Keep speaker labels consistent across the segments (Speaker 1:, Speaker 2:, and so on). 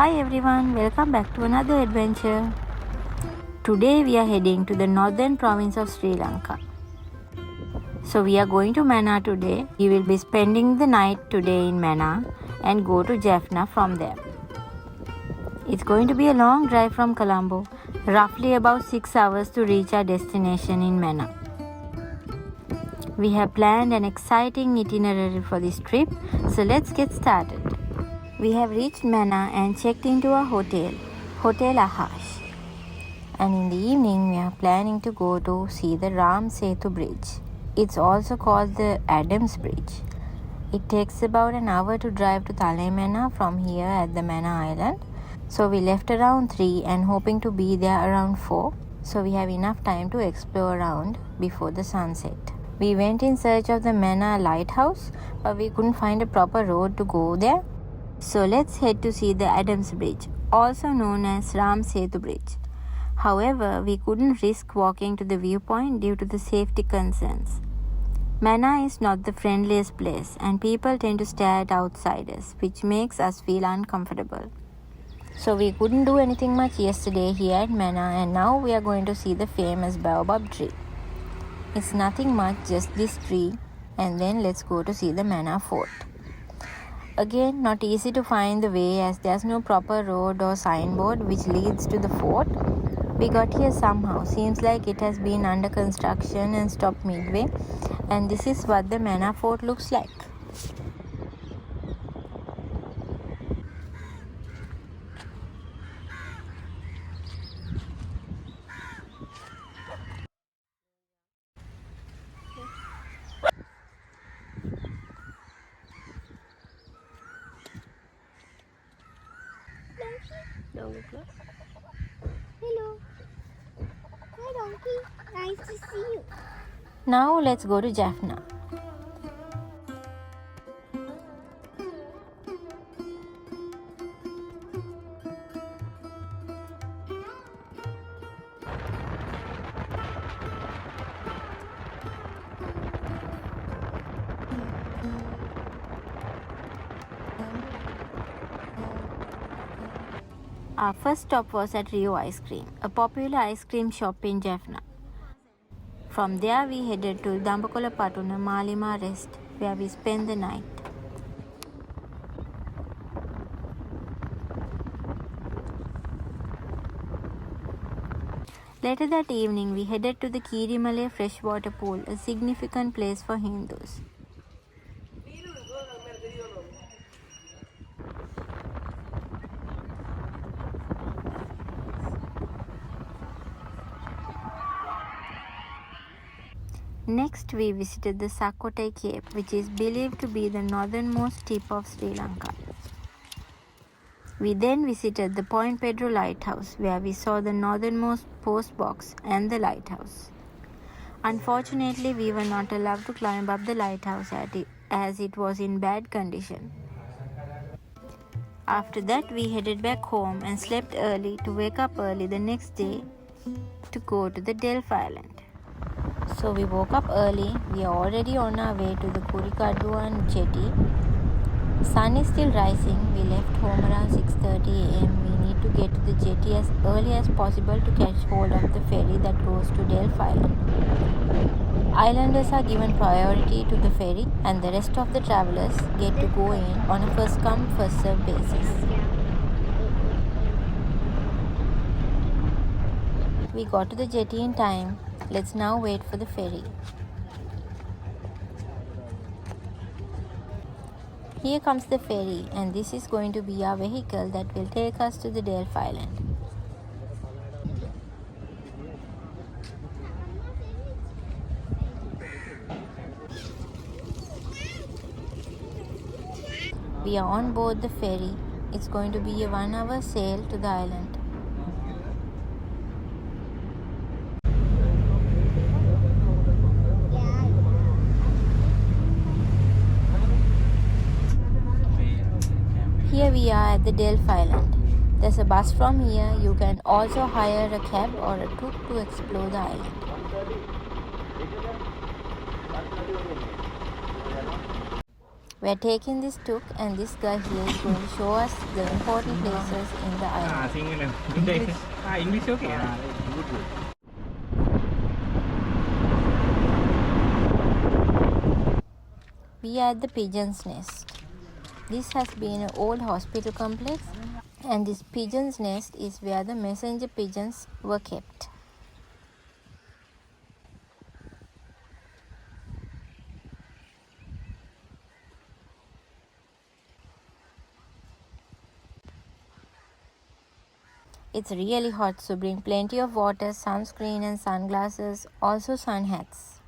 Speaker 1: Hi everyone, welcome back to another adventure. Today we are heading to the northern province of Sri Lanka. So we are going to Mannar today. We will be spending the night today in Mannar and go to Jaffna from there. It's going to be a long drive from Colombo, roughly about 6 hours to reach our destination in Mannar. We have planned an exciting itinerary for this trip, so let's get started. We have reached Mannar and checked into a hotel, Hotel Ahash. And in the evening, we are planning to go to see the Ram Setu Bridge. It's also called the Adams Bridge. It takes about an hour to drive to Mannar from here at the Mannar Island. So we left around 3 and hoping to be there around 4. So we have enough time to explore around before the sunset. We went in search of the Mannar lighthouse, but we couldn't find a proper road to go there. So let's head to see the Adams Bridge, also known as Ram Setu Bridge. However, we couldn't risk walking to the viewpoint due to the safety concerns. Mannar is not the friendliest place and people tend to stare at outsiders, which makes us feel uncomfortable. So we couldn't do anything much yesterday here at Mannar, and now we are going to see the famous baobab tree. It's nothing much, just this tree, and then let's go to see the Mannar fort. Again, not easy to find the way as there's no proper road or signboard which leads to the fort. We got here somehow. Seems like it has been under construction and stopped midway. And this is what the Mannar fort looks like.
Speaker 2: Hello. Hi Donkey. Nice to see you.
Speaker 1: Now let's go to Jaffna. Our first stop was at Rio Ice Cream, a popular ice cream shop in Jaffna. From there we headed to Dambakola Patuna Malima Rest, where we spent the night. Later that evening we headed to the Kirimale freshwater pool, a significant place for Hindus. Next, we visited the Sakkotai Cape, which is believed to be the northernmost tip of Sri Lanka. We then visited the Point Pedro lighthouse, where we saw the northernmost post box and the lighthouse. Unfortunately, we were not allowed to climb up the lighthouse as it was in bad condition. After that, we headed back home and slept early to wake up early the next day to go to the Delft Island. So we woke up early. We are already on our way to the Kurikaduan jetty. Sun is still rising. We left home around 6:30 am. We need to get to the jetty as early as possible to catch hold of the ferry that goes to Delft Island. Islanders are given priority to the ferry and the rest of the travelers get to go in on a first come first served basis. We got to the jetty in time. Let's now wait for the ferry. Here comes the ferry, and this is going to be our vehicle that will take us to the Delft Island. We are on board the ferry. It's going to be a 1-hour sail to the island. Here we are at the Delft Island. There's a bus from here. You can also hire a cab or a tuk to explore the island. We are taking this tuk and this guy here is going to show us the important places in the island.
Speaker 3: English okay.
Speaker 1: We are at the pigeon's nest. This has been an old hospital complex, and this pigeon's nest is where the messenger pigeons were kept. It's really hot, so bring plenty of water, sunscreen and sunglasses, also sun hats.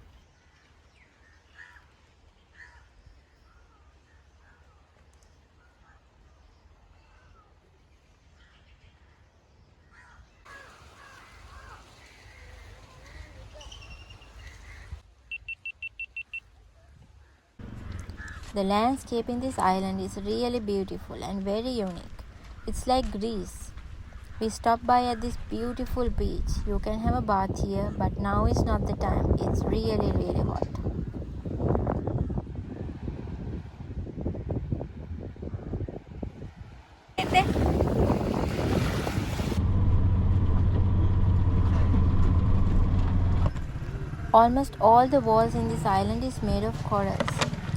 Speaker 1: The landscape in this island is really beautiful and very unique. It's like Greece. We stopped by at this beautiful beach. You can have a bath here, but now is not the time. It's really hot. Almost all the walls in this island is made of corals.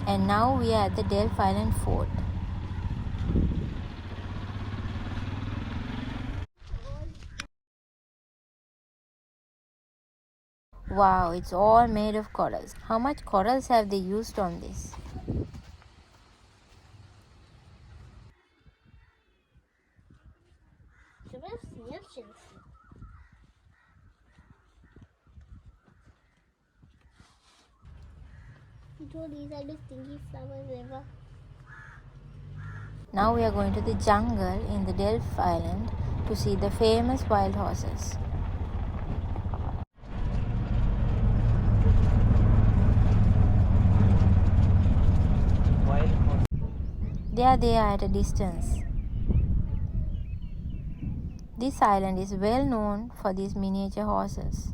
Speaker 1: And now we are at the Delft Island fort. Wow, it's all made of corals. How much corals have they used on this?
Speaker 2: These are the stinky flowers ever.
Speaker 1: Now we are going to the jungle in the Delft Island to see the famous wild horses. There they are at a distance. This island is well known for these miniature horses.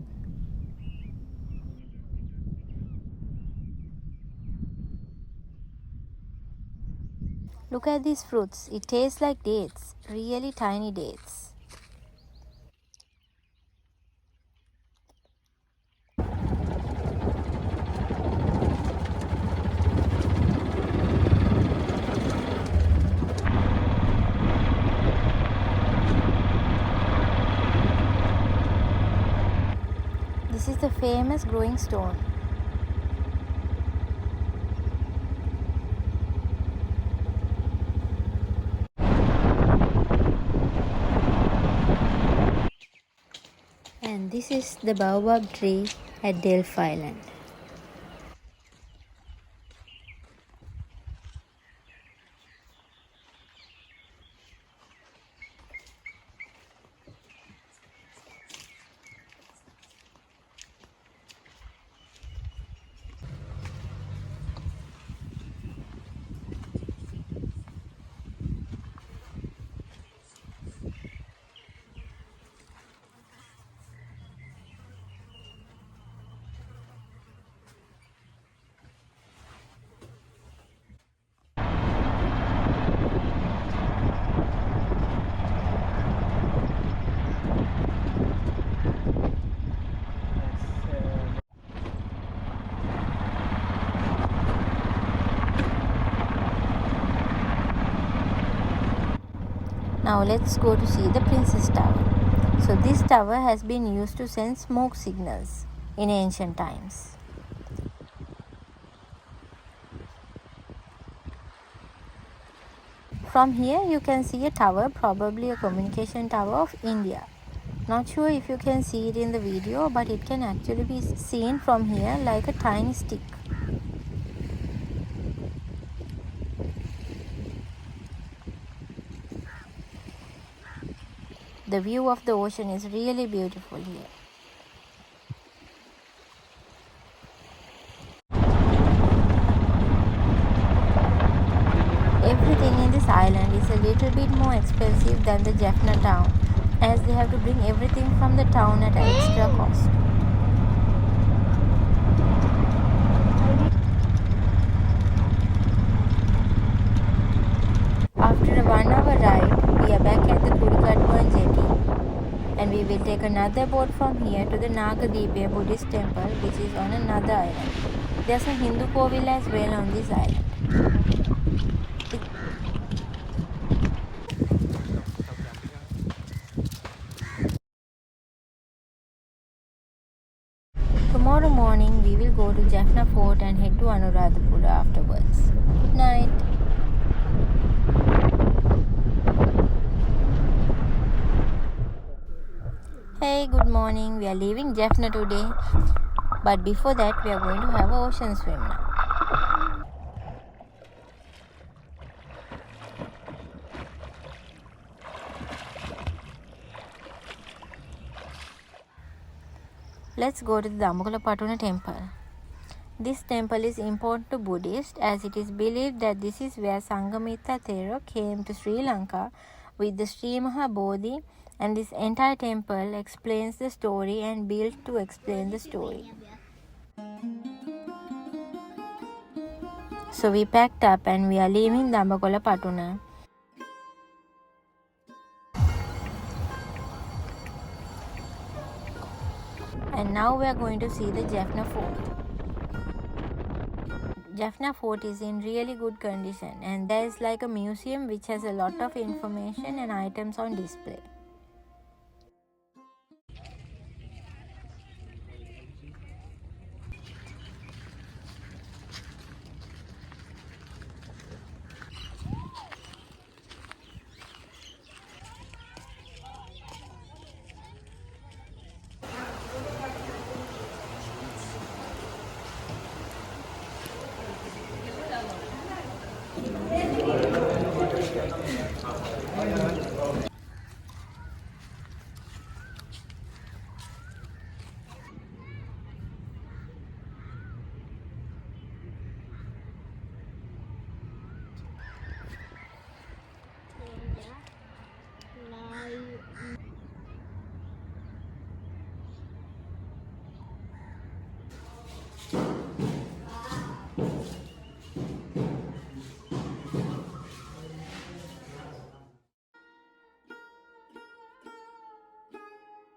Speaker 1: Look at these fruits. It tastes like dates, really tiny dates. This is the famous growing stone. And this is the baobab tree at Delft Island. Now let's go to see the Princess Tower. So this tower has been used to send smoke signals in ancient times. From here you can see a tower, probably a communication tower of India. Not sure if you can see it in the video, but it can actually be seen from here like a tiny stick. The view of the ocean is really beautiful here. Everything in this island is a little bit more expensive than the Jaffna town, as they have to bring everything from the town at an extra cost. 1 hour ride, we are back at the Kurikatwan jetty, and we will take another boat from here to the Nagadipya Buddhist temple, which is on another island. There's a Hindu Kovil as well on this island. Tomorrow morning we will go to Jaffna fort and head to Anuradhapura afterwards. Good night. Hey, good morning. We are leaving Jaffna today. But before that we are going to have an ocean swim now. Let's go to the Patuna temple. This temple is important to Buddhists as it is believed that this is where Sanghamitta Thera came to Sri Lanka with the Sri Maha Bodhi, and this entire temple explains the story and built to explain the story. So we packed up and we are leaving Patuna. And now we are going to see the Jaffna fort. Jaffna fort is in really good condition, and there is like a museum which has a lot of information and items on display.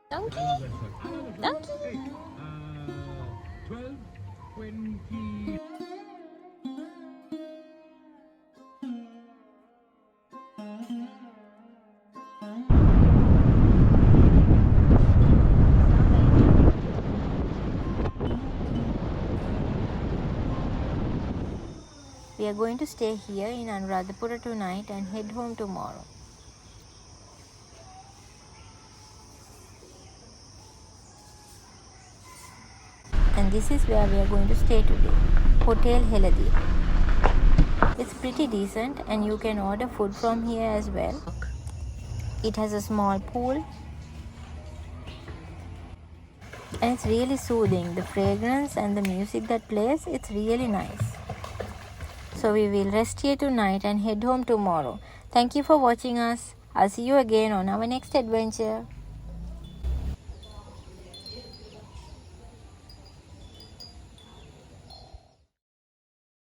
Speaker 1: Donkey? Donkey?
Speaker 3: 12, 20.
Speaker 1: We are going to stay here in Anuradhapura tonight and head home tomorrow. And this is where we are going to stay today, Hotel Heladi. It's pretty decent and you can order food from here as well. It has a small pool and it's really soothing. The fragrance and the music that plays, it's really nice. So we will rest here tonight and head home tomorrow. Thank you for watching us. I'll see you again on our next adventure.